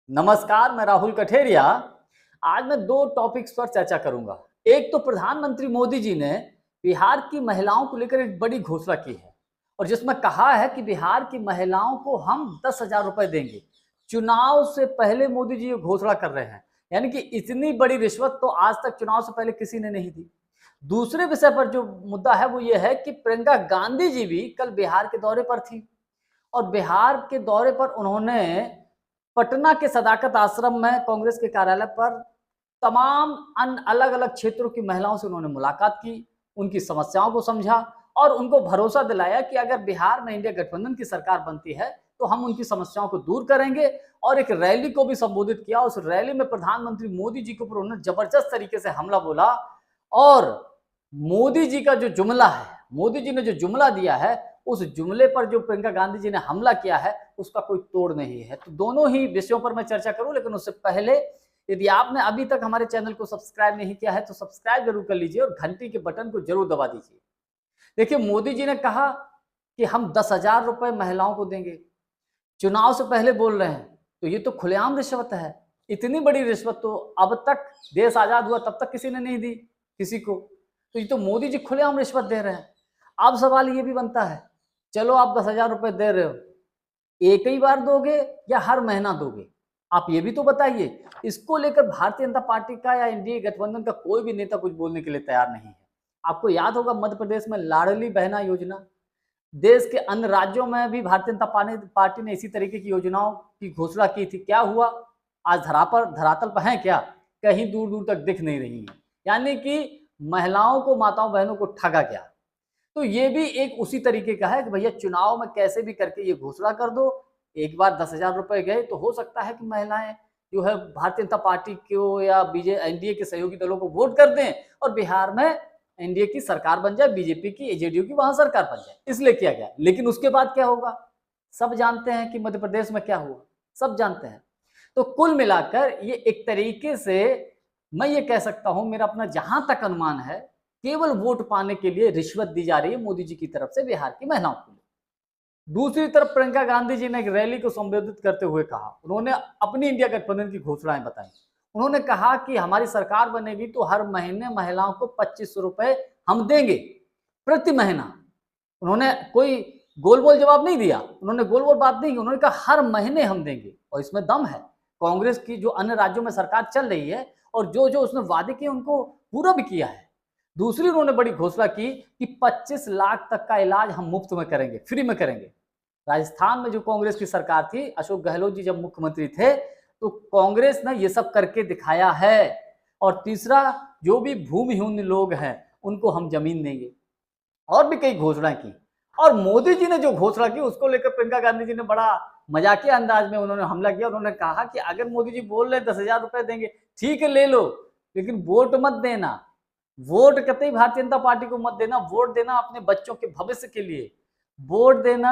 नमस्कार, मैं राहुल कठेरिया। आज मैं दो टॉपिक्स पर चर्चा करूंगा। एक तो प्रधानमंत्री मोदी जी ने बिहार की महिलाओं को लेकर एक बड़ी घोषणा की है और जिसमें कहा है कि बिहार की महिलाओं को हम 10,000 रुपए देंगे। चुनाव से पहले मोदी जी ये घोषणा कर रहे हैं, यानी कि इतनी बड़ी रिश्वत तो आज तक चुनाव से पहले किसी ने नहीं दी। दूसरे विषय पर जो मुद्दा है वो ये है कि प्रियंका गांधी जी भी कल बिहार के दौरे पर थी और बिहार के दौरे पर उन्होंने पटना के सदाकत आश्रम में कांग्रेस के कार्यालय पर तमाम अलग अलग क्षेत्रों की महिलाओं से उन्होंने मुलाकात की, उनकी समस्याओं को समझा और उनको भरोसा दिलाया कि अगर बिहार में इंडिया गठबंधन की सरकार बनती है तो हम उनकी समस्याओं को दूर करेंगे। और एक रैली को भी संबोधित किया। उस रैली में प्रधानमंत्री मोदी जी के ऊपर उन्होंने जबरदस्त तरीके से हमला बोला और मोदी जी का जो जुमला है, मोदी जी ने जो जुमला दिया है, उस जुमले पर जो प्रियंका गांधी जी ने हमला किया है उसका कोई तोड़ नहीं है। तो दोनों ही विषयों पर मैं चर्चा करूं, लेकिन उससे पहले यदि आपने अभी तक हमारे चैनल को सब्सक्राइब नहीं किया है तो सब्सक्राइब जरूर कर लीजिए और घंटी के बटन को जरूर दबा दीजिए। देखिए, मोदी जी ने कहा कि हम 10,000 रुपए महिलाओं को देंगे, चुनाव से पहले बोल रहे हैं, तो ये तो खुलेआम रिश्वत है। इतनी बड़ी रिश्वत तो अब तक देश आजाद हुआ तब तक किसी ने नहीं दी किसी को, तो ये तो मोदी जी खुलेआम रिश्वत दे रहे हैं। अब सवाल ये भी बनता है, चलो आप 10,000 रुपए दे रहे हो, एक ही बार दोगे या हर महीना दोगे? आप ये भी तो बताइए। इसको लेकर भारतीय जनता पार्टी का या एनडीए गठबंधन का कोई भी नेता कुछ बोलने के लिए तैयार नहीं है। आपको याद होगा मध्य प्रदेश में लाडली बहना योजना, देश के अन्य राज्यों में भी भारतीय जनता पार्टी ने इसी तरीके की योजनाओं की घोषणा की थी। क्या हुआ? आज धरातल पर है क्या? कहीं दूर दूर तक दिख नहीं रही है। यानी कि महिलाओं को, माताओं बहनों को ठगा गया। तो ये भी एक उसी तरीके का है कि भैया चुनाव में कैसे भी करके ये घोषणा कर दो, एक बार 10,000 रुपए गए तो हो सकता है कि महिलाएं जो है भारतीय जनता पार्टी को या एनडीए के सहयोगी दलों को वोट कर दें और बिहार में एनडीए की सरकार बन जाए, बीजेपी की, जेडीयू की वहां सरकार बन जाए, इसलिए किया गया। लेकिन उसके बाद क्या होगा सब जानते हैं कि मध्य प्रदेश में क्या हुआ, सब जानते हैं। तो कुल मिलाकर ये एक तरीके से मैं ये कह सकता हूं, मेरा अपना जहां तक अनुमान है, केवल वोट पाने के लिए रिश्वत दी जा रही है मोदी जी की तरफ से बिहार की महिलाओं को। दूसरी तरफ प्रियंका गांधी जी ने एक रैली को संबोधित करते हुए कहा, उन्होंने अपनी इंडिया गठबंधन की घोषणाएं बताई। उन्होंने कहा कि हमारी सरकार बनेगी तो हर महीने महिलाओं को 2500 रुपए हम देंगे प्रति महीना। उन्होंने कोई गोल बोल जवाब नहीं दिया, उन्होंने गोल बोल बात नहीं की, उन्होंने कहा हर महीने हम देंगे। और इसमें दम है। कांग्रेस की जो अन्य राज्यों में सरकार चल रही है और जो जो उसने वादे किए उनको पूरा भी किया है। दूसरी उन्होंने बड़ी घोषणा की कि 25 लाख तक का इलाज हम मुफ्त में करेंगे, फ्री में करेंगे। राजस्थान में जो कांग्रेस की सरकार थी, अशोक गहलोत जी जब मुख्यमंत्री थे, तो कांग्रेस ने ये सब करके दिखाया है। और तीसरा, जो भी भूमिहीन लोग हैं उनको हम जमीन देंगे, और भी कई घोषणाएं की। और मोदी जी ने जो घोषणा की उसको लेकर प्रियंका गांधी जी ने बड़ा मजाकिया अंदाज में उन्होंने हमला किया। उन्होंने कहा कि अगर मोदी जी बोल रहे 10,000 रुपए देंगे, ठीक है ले लो, लेकिन वोट मत देना। वोट कतई भारतीय जनता पार्टी को मत देना, वोट देना अपने बच्चों के भविष्य के लिए, वोट देना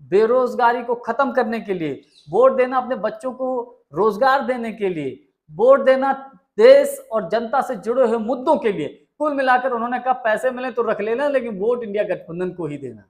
बेरोजगारी को खत्म करने के लिए, वोट देना अपने बच्चों को रोजगार देने के लिए, वोट देना देश और जनता से जुड़े हुए मुद्दों के लिए। कुल मिलाकर उन्होंने कहा पैसे मिले तो रख लेना, लेकिन वोट इंडिया गठबंधन को ही देना।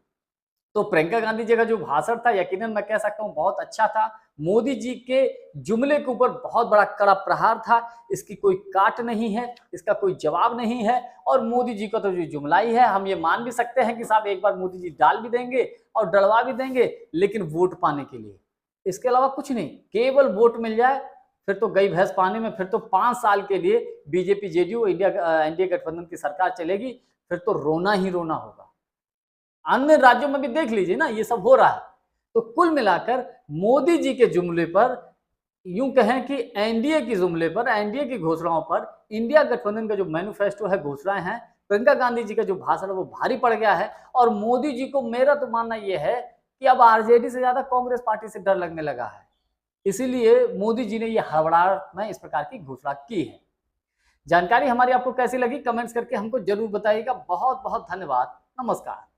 तो प्रियंका गांधी जी का जो भाषण था, यकीनन मैं कह सकता हूं बहुत अच्छा था। मोदी जी के जुमले के ऊपर बहुत बड़ा कड़ा प्रहार था। इसकी कोई काट नहीं है, इसका कोई जवाब नहीं है। और मोदी जी का तो जो जुमला ही है, हम ये मान भी सकते हैं कि साहब एक बार मोदी जी डाल भी देंगे और डलवा भी देंगे, लेकिन वोट पाने के लिए, इसके अलावा कुछ नहीं। केवल वोट मिल जाए फिर तो गई भैंस पानी में। फिर तो 5 साल के लिए बीजेपी, जेडीयू, एनडीए गठबंधन की सरकार चलेगी। फिर तो रोना ही रोना होगा। अन्य राज्यों में भी देख लीजिए ना, ये सब हो रहा है। तो कुल मिलाकर मोदी जी के जुमले पर, यूं कहें कि एनडीए की जुमले पर, एनडीए की घोषणाओं पर, इंडिया गठबंधन का जो मैनिफेस्टो है, घोषणाएं हैं, प्रियंका गांधी जी का जो भाषण है वो भारी पड़ गया है। और मोदी जी को, मेरा तो मानना यह है कि अब आरजेडी से ज्यादा कांग्रेस पार्टी से डर लगने लगा है। इसीलिए मोदी जी ने यह हड़बड़ाहट में इस प्रकार की घोषणा की है। जानकारी हमारी आपको कैसी लगी कमेंट्स करके हमको जरूर बताइएगा। बहुत बहुत धन्यवाद। नमस्कार।